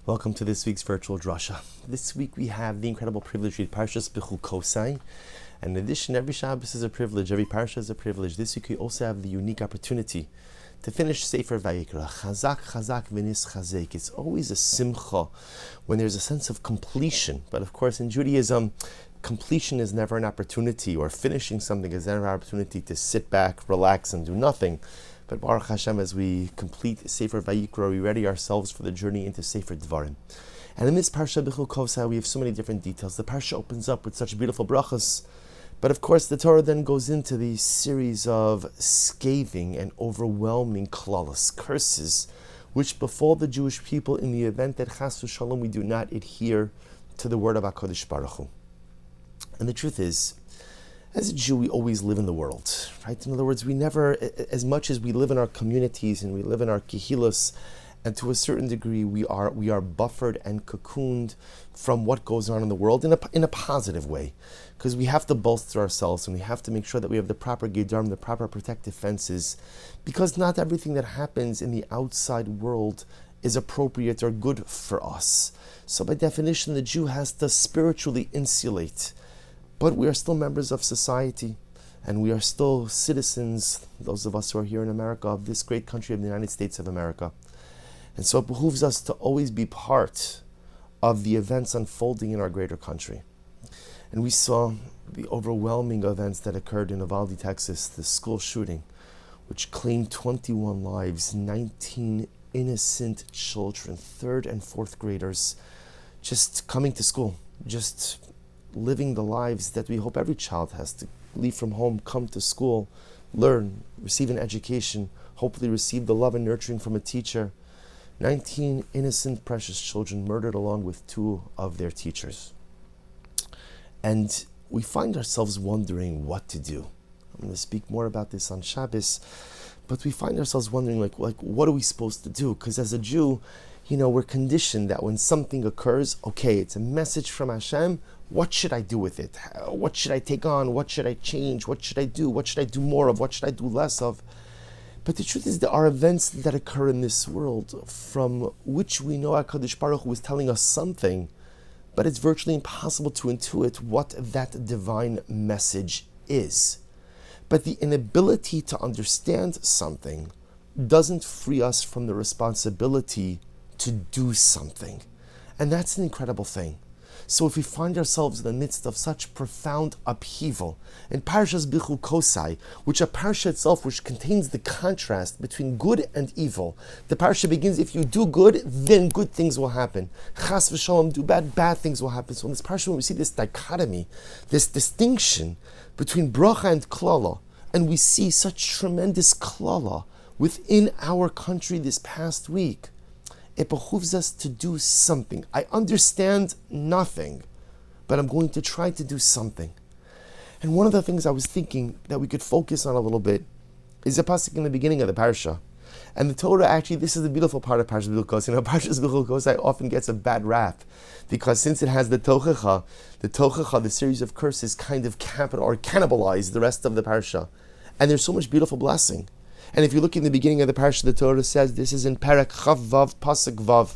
Welcome to this week's virtual drasha. This week we have the incredible privilege to read Parshas Bechukosai. And in addition, every Shabbos is a privilege, every Parsha is a privilege. This week we also have the unique opportunity to finish Sefer Vayikra. Chazak, chazak, v'nis chazek. It's always a simcha when there's a sense of completion. But of course in Judaism, completion is never an opportunity, or finishing something is never an opportunity to sit back, relax, and do nothing. But Baruch Hashem, as we complete Sefer Vayikra, we ready ourselves for the journey into Sefer Dvarim. And in this Parsha Bechukosai, we have so many different details. The Parsha opens up with such beautiful brachas, but of course the Torah then goes into the series of scathing and overwhelming klalos, curses, which befall the Jewish people in the event that Chas v'Shalom we do not adhere to the word of HaKadosh Baruch Hu. And the truth is, as a Jew, we always live in the world, right? In other words, we never, as much as we live in our communities and we live in our kehilos, and to a certain degree, we are buffered and cocooned from what goes on in the world in a positive way, because we have to bolster ourselves and we have to make sure that we have the proper gedarm, the proper protective fences, because not everything that happens in the outside world is appropriate or good for us. So by definition, the Jew has to spiritually insulate. But we are still members of society, and we are still citizens, those of us who are here in America, of this great country of the United States of America. And so it behooves us to always be part of the events unfolding in our greater country. And we saw the overwhelming events that occurred in Uvalde, Texas, the school shooting, which claimed 21 lives, 19 innocent children, 3rd and 4th graders, just coming to school, just living the lives that we hope every child has, to leave from home, come to school, learn, receive an education, hopefully receive the love and nurturing from a teacher. 19 innocent, precious children murdered along with 2 of their teachers. And we find ourselves wondering what to do. I'm going to speak more about this on Shabbos, but we find ourselves wondering, like what are we supposed to do? Because as a Jew, we're conditioned that when something occurs, okay, it's a message from Hashem. What should I do with it? What should I take on? What should I change? What should I do? What should I do more of? What should I do less of? But the truth is, there are events that occur in this world from which we know HaKadosh Baruch Hu is telling us something, but it's virtually impossible to intuit what that divine message is. But the inability to understand something doesn't free us from the responsibility to do something. And that's an incredible thing. So if we find ourselves in the midst of such profound upheaval, in Parshas Bechukosai, which a parsha itself, which contains the contrast between good and evil, the parsha begins, if you do good, then good things will happen. Chas v'shalom, do bad things will happen. So in this parsha, when we see this dichotomy, this distinction between bracha and klala, and we see such tremendous klala within our country this past week, it behooves us to do something. I understand nothing, but I'm going to try to do something. And one of the things I was thinking that we could focus on a little bit is a pasuk in the beginning of the parsha. And the Torah, actually, this is the beautiful part of Parshas Bechukosai. Parshas Bechukosai often gets a bad rap, because since it has the tochecha, the series of curses, kind of cannibalize the rest of the parsha. And there's so much beautiful blessing. And if you look in the beginning of the parsha, the Torah says, this is in Perek Chav Vav Pasuk Vav,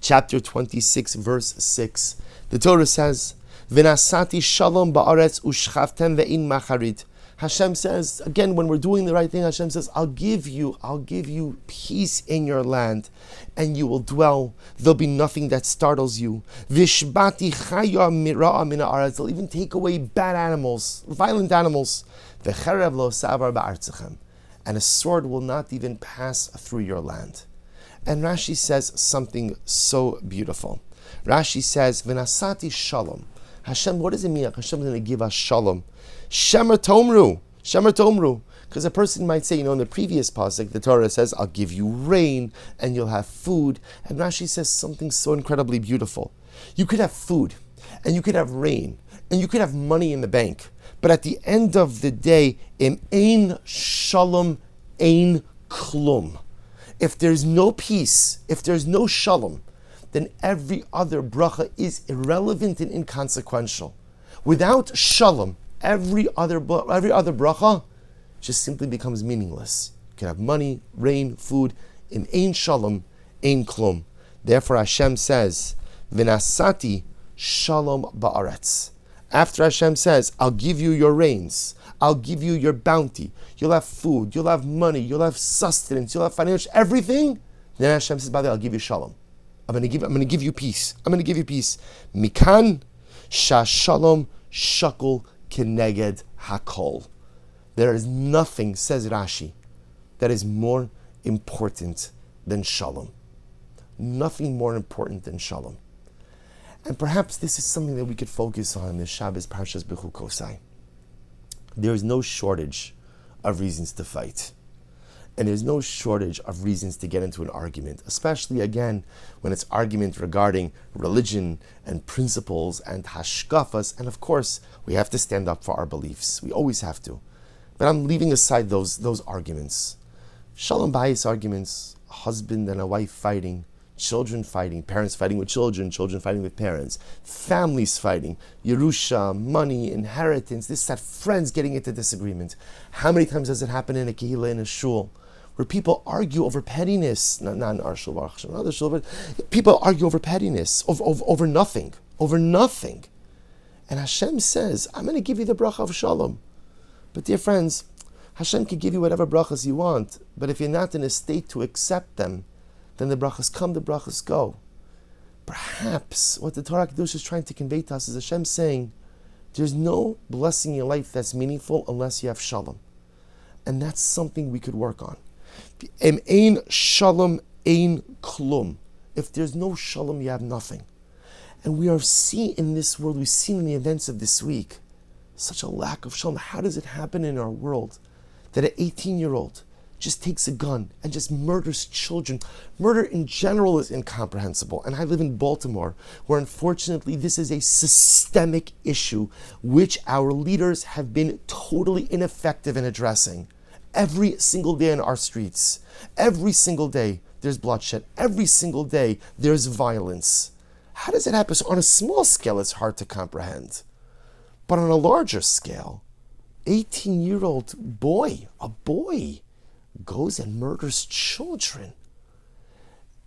chapter 26, verse 6. The Torah says, V'nasati shalom ba'aretz u'shchavtem ve'in macharit. Hashem says, again, when we're doing the right thing, Hashem says, I'll give you peace in your land, and you will dwell. There'll be nothing that startles you. V'shbati chaya mira'a min ha'aretz. They'll even take away bad animals, violent animals. V'cherev lo savar ba'artzachem. And a sword will not even pass through your land. And Rashi says something so beautiful. Rashi says, V'nasati shalom. Hashem, what does it mean? Hashem is going to give us shalom. Shemer tomru. Because a person might say, in the previous pasuk, the Torah says, I'll give you rain and you'll have food. And Rashi says something so incredibly beautiful. You could have food, and you could have rain, and you could have money in the bank. But at the end of the day, im ein shalom, ein klum. If there's no peace, if there's no shalom, then every other bracha is irrelevant and inconsequential. Without shalom, every other bracha just simply becomes meaningless. You can have money, rain, food. In ein shalom, ein klum. Therefore Hashem says, V'nasati shalom ba'aretz. After Hashem says, I'll give you your rains, I'll give you your bounty, you'll have food, you'll have money, you'll have sustenance, you'll have financial, everything. Then Hashem says, by the way, I'll give you shalom. I'm going to give you peace. I'm going to give you peace. Mikan shalom shakul keneged hakol. There is nothing, says Rashi, that is more important than shalom. Nothing more important than shalom. And perhaps this is something that we could focus on in this Shabbos Parshas Bechukosai. There is no shortage of reasons to fight. And there's no shortage of reasons to get into an argument, especially, again, when it's argument regarding religion and principles and hashkafas. And of course, we have to stand up for our beliefs. We always have to. But I'm leaving aside those arguments. Shalom bayis arguments, a husband and a wife fighting, children fighting, parents fighting with children, children fighting with parents, families fighting, Yerusha, money, inheritance, this, that, friends getting into disagreement. How many times does it happen in a kehillah, in a shul, where people argue over pettiness? Not in our shul, another shul, but people argue over pettiness, over nothing, And Hashem says, I'm going to give you the bracha of shalom. But dear friends, Hashem can give you whatever brachas you want, but if you're not in a state to accept them, then the brachas come, the brachas go. Perhaps what the Torah Kedush is trying to convey to us is Hashem saying, there's no blessing in your life that's meaningful unless you have shalom. And that's something we could work on. Ein shalom, ein klum. If there's no shalom, you have nothing. And we are seeing in this world, we've seen in the events of this week, such a lack of shalom. How does it happen in our world that an 18-year-old just takes a gun and just murders children? Murder in general is incomprehensible. And I live in Baltimore, where unfortunately this is a systemic issue which our leaders have been totally ineffective in addressing. Every single day in our streets, every single day there's bloodshed. Every single day there's violence. How does it happen? So on a small scale, it's hard to comprehend. But on a larger scale, 18-year-old a boy, goes and murders children.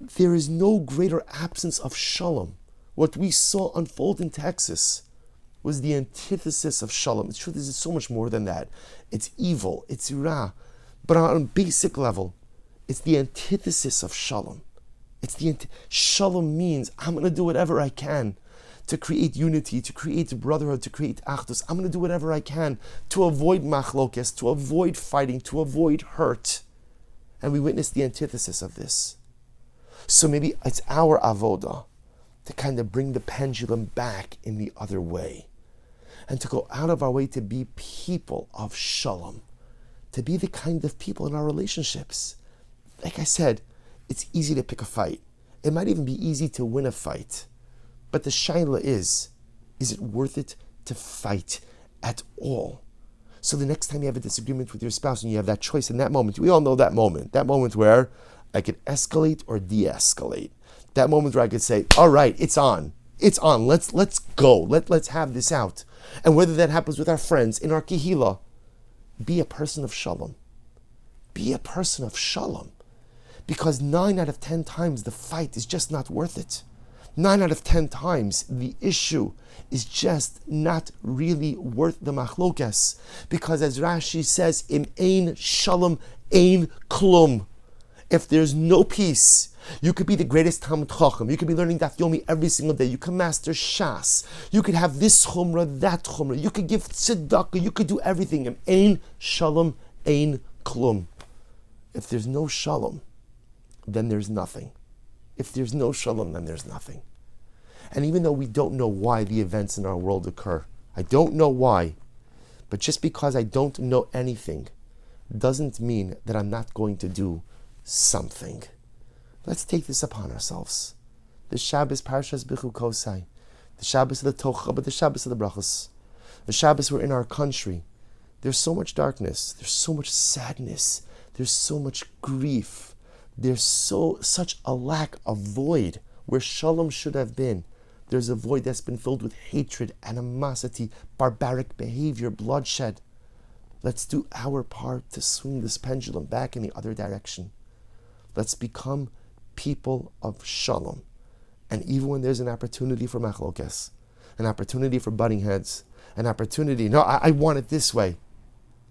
There is no greater absence of shalom. What we saw unfold in Texas was the antithesis of shalom. It's true, there's so much more than that. It's evil, it's ra. But on a basic level, it's the antithesis of shalom. Shalom means I'm going to do whatever I can to create unity, to create brotherhood, to create achdus. I'm going to do whatever I can to avoid machlokes, to avoid fighting, to avoid hurt. And we witness the antithesis of this. So maybe it's our avodah to kind of bring the pendulum back in the other way. And to go out of our way to be people of shalom. To be the kind of people in our relationships. Like I said, it's easy to pick a fight. It might even be easy to win a fight. But the shaila is it worth it to fight at all? So the next time you have a disagreement with your spouse and you have that choice in that moment, we all know that moment where I could escalate or de-escalate. That moment where I could say, all right, it's on, let's go, let's have this out. And whether that happens with our friends, in our kehillah, be a person of shalom. Be a person of shalom. Because 9 out of 10 times the fight is just not worth it. 9 out of 10 times the issue is just not really worth the machlokas. Because as Rashi says, im ein shalom ein klum. If there's no peace, you could be the greatest Talmud Chacham. You could be learning Daf Yomi every single day. You can master Shas. You could have this chumrah, that chumrah. You could give tzedakah. You could do everything. Im ein shalom ein klum. If there's no shalom, then there's nothing. If there's no shalom, then there's nothing. And even though we don't know why the events in our world occur, I don't know why, but just because I don't know anything doesn't mean that I'm not going to do something. Let's take this upon ourselves. The Shabbos Parshas Bechukosai, the Shabbos of the Tocha, but the Shabbos of the Brachos, the Shabbos we're in our country. There's so much darkness, there's so much sadness, there's so much grief. There's such a lack of void where shalom should have been. There's a void that's been filled with hatred, animosity, barbaric behavior, bloodshed. Let's do our part to swing this pendulum back in the other direction. Let's become people of Shalom. And even when there's an opportunity for machlokes, an opportunity for butting heads, an opportunity, no, I want it this way,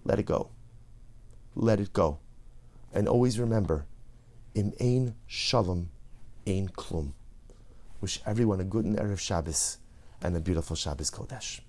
let it go. Let it go. And always remember, im ein shalom, ein klum. Wish everyone a good and Erev Shabbos and a beautiful Shabbos Kodesh.